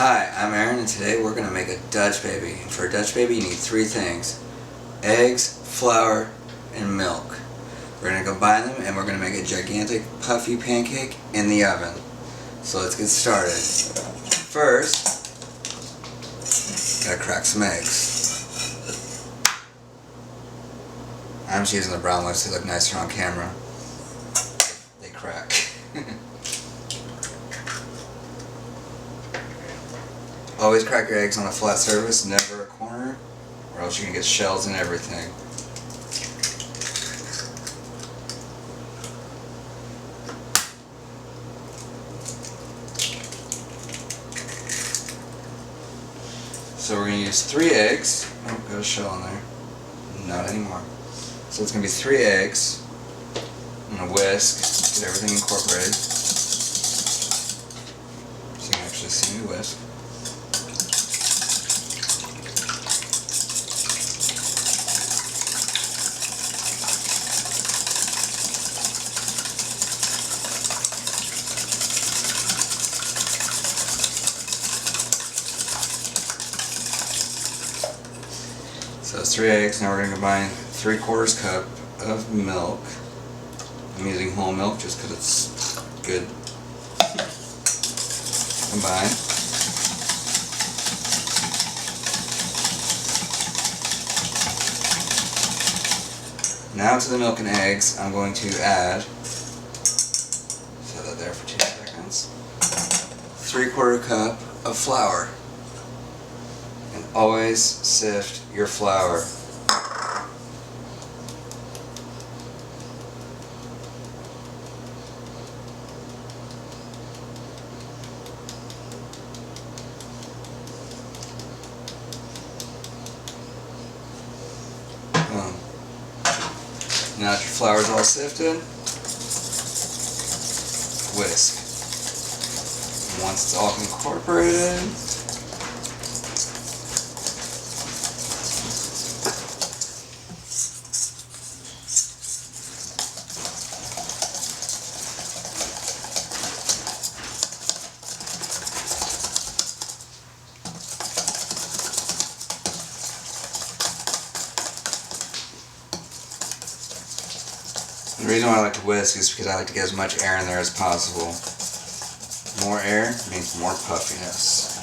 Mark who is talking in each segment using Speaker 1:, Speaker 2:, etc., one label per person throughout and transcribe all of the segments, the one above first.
Speaker 1: Hi, I'm Aaron, and today we're going to make a Dutch baby. And for a Dutch baby you need three things: eggs, flour, and milk. We're going to combine them and we're going to make a gigantic puffy pancake in the oven. So let's get started. First, gotta crack some eggs. I'm just using the brown ones to look nicer on camera. They crack. Always crack your eggs on a flat surface, never a corner, or else you can get shells and everything. So we're going to use 3 eggs. Oh, got a shell in there. Not anymore. So it's going to be 3 eggs. I'm going to whisk, get everything incorporated. So you can actually see me whisk. So it's 3 eggs. Now we're going to combine 3/4 cup of milk. I'm using whole milk just because it's good. Combine. Now to the milk and eggs, I'm going to add, set that there for 2 seconds, 3/4 cup of flour. And always sift your flour. Now that your flour is all sifted, whisk. And once it's all incorporated, the reason why I like to whisk is because I like to get as much air in there as possible. More air means more puffiness.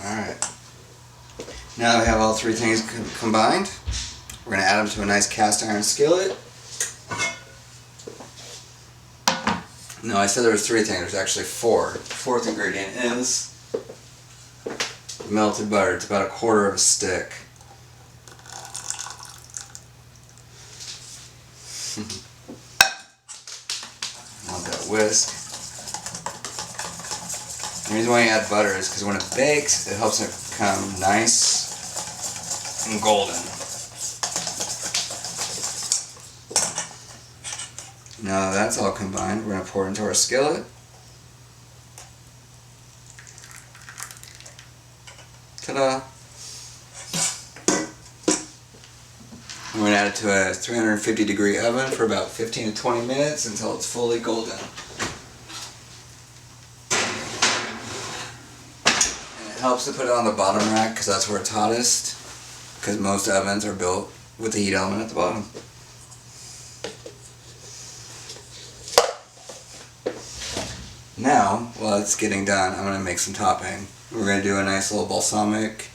Speaker 1: Alright. Now that we have all 3 things combined, we're going to add them to a nice cast iron skillet. No, I said there was 3 things. There's actually 4. The 4th ingredient is melted butter. It's about 1/4 of a stick. Want that whisk. The reason why you add butter is because when it bakes, it helps it become nice and golden. Now that that's all combined, we're going to pour it into our skillet. Ta-da! We're going to add it to a 350-degree oven for about 15 to 20 minutes until it's fully golden. And it helps to put it on the bottom rack because that's where it's hottest, because most ovens are built with the heat element at the bottom. Now, while it's getting done, I'm going to make some topping. We're going to do a nice little balsamic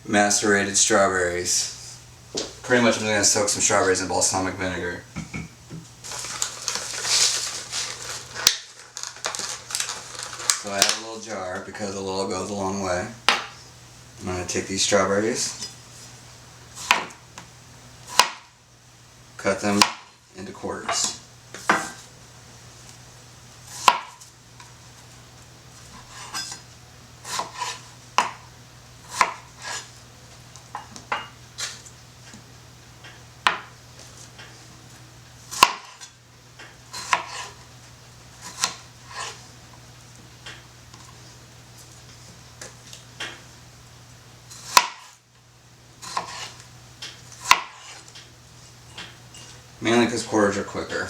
Speaker 1: macerated strawberries. Pretty much I'm going to soak some strawberries in balsamic vinegar. So I have a little jar because a little goes a long way. I'm going to take these strawberries, cut them into quarters. Mainly because quarters are quicker.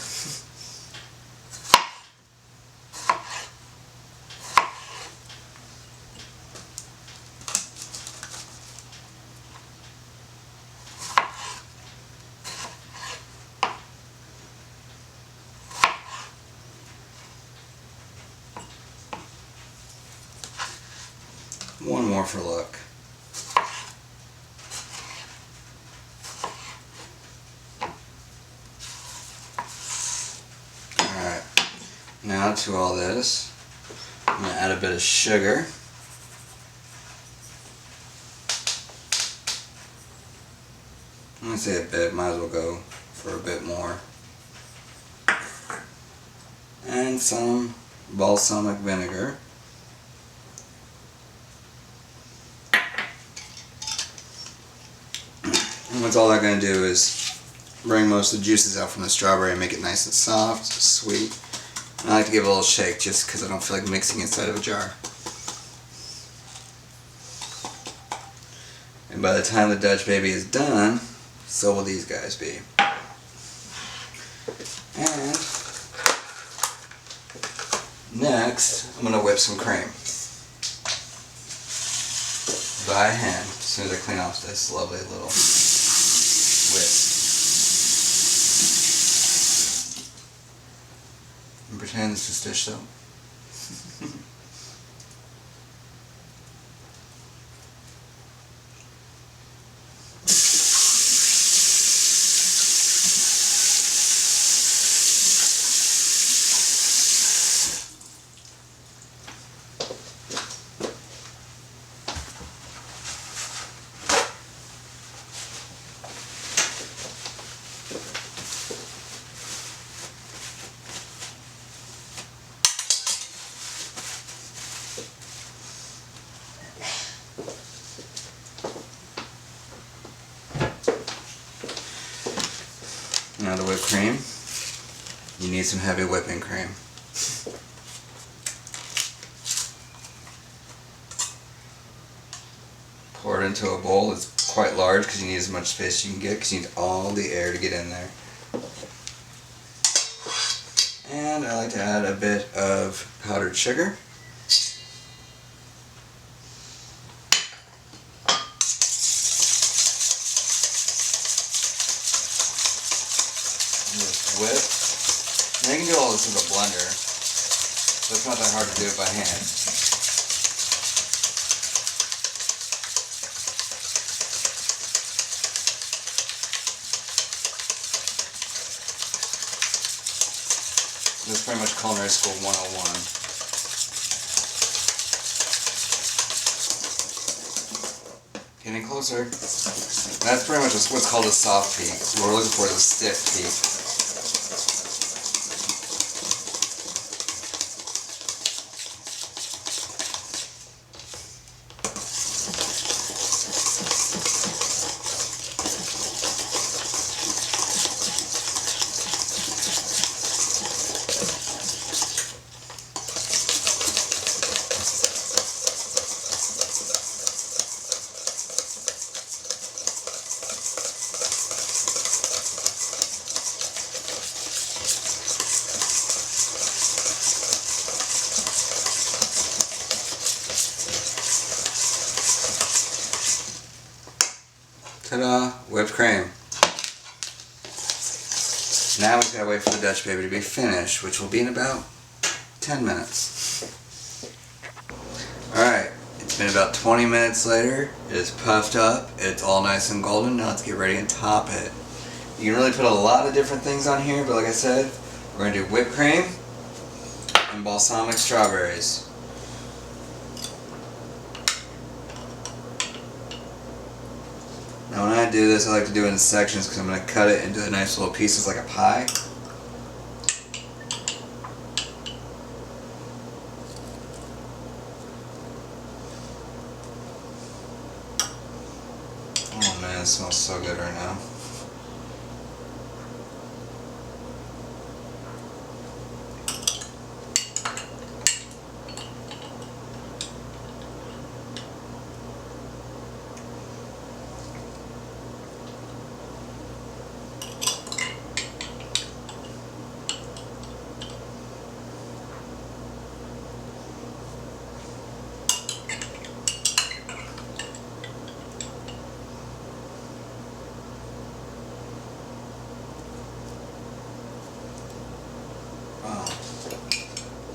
Speaker 1: one more for luck. Alright, now to all this, I'm going to add a bit of sugar. I'm going to say a bit, might as well go for a bit more. And some balsamic vinegar. And what's all that's going to do is bring most of the juices out from the strawberry and make it nice and soft, sweet. And I like to give it a little shake just because I don't feel like mixing inside of a jar. And by the time the Dutch baby is done, so will these guys be. And next, I'm going to whip some cream by hand as soon as I clean off this lovely little whisk. And pretend this is dish soap. Now to whip cream, you need some heavy whipping cream. Pour it into a bowl. It's quite large because you need as much space as you can get because you need all the air to get in there. And I like to add a bit of powdered sugar. Just whip. Now you can do all this with a blender, so it's not that hard to do it by hand. This is pretty much culinary school 101. Getting closer. That's pretty much what's called a soft peak. What we're looking for is a stiff peak. Ta-da! Whipped cream. Now we just gotta wait for the Dutch baby to be finished, which will be in about 10 minutes. Alright, it's been about 20 minutes later. It is puffed up. It's all nice and golden. Now let's get ready and top it. You can really put a lot of different things on here, but like I said, we're gonna do whipped cream and balsamic strawberries. Now when I do this, I like to do it in sections because I'm going to cut it into nice little pieces like a pie. Oh man, it smells so good right now.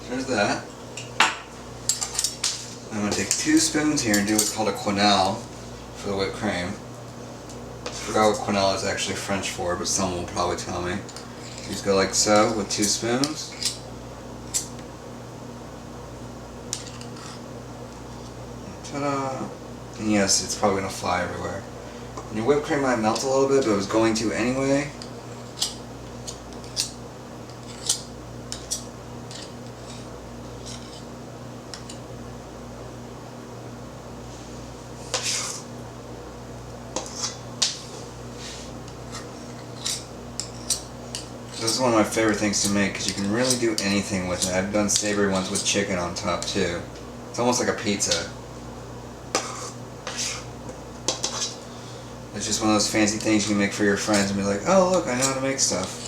Speaker 1: There's that. I'm going to take 2 spoons here and do what's called a quenelle for the whipped cream. I forgot what quenelle is actually French for, but someone will probably tell me. You just go like so with 2 spoons. Ta-da! And yes, it's probably going to fly everywhere. And your whipped cream might melt a little bit, but it was going to anyway. This is one of my favorite things to make because you can really do anything with it. I've done savory ones with chicken on top too. It's almost like a pizza. It's just one of those fancy things you can make for your friends and be like, oh look, I know how to make stuff.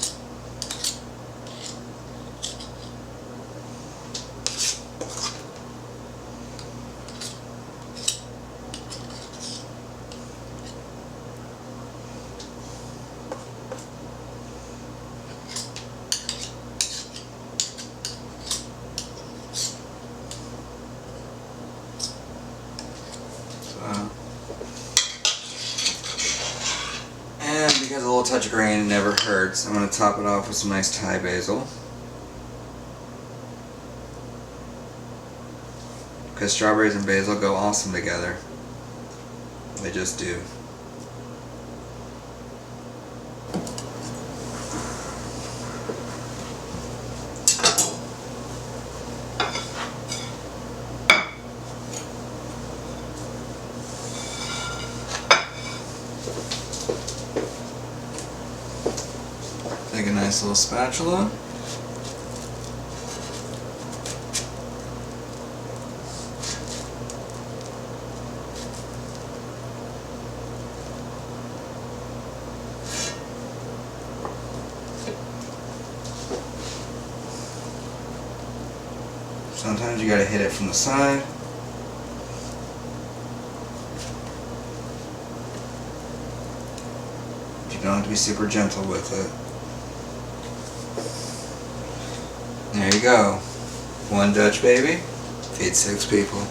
Speaker 1: And because a little touch of grain never hurts, I'm going to top it off with some nice Thai basil. Because strawberries and basil go awesome together. They just do. Take a nice little spatula. Sometimes you gotta hit it from the side. You don't have to be super gentle with it. There you go. 1 Dutch baby, feed 6 people.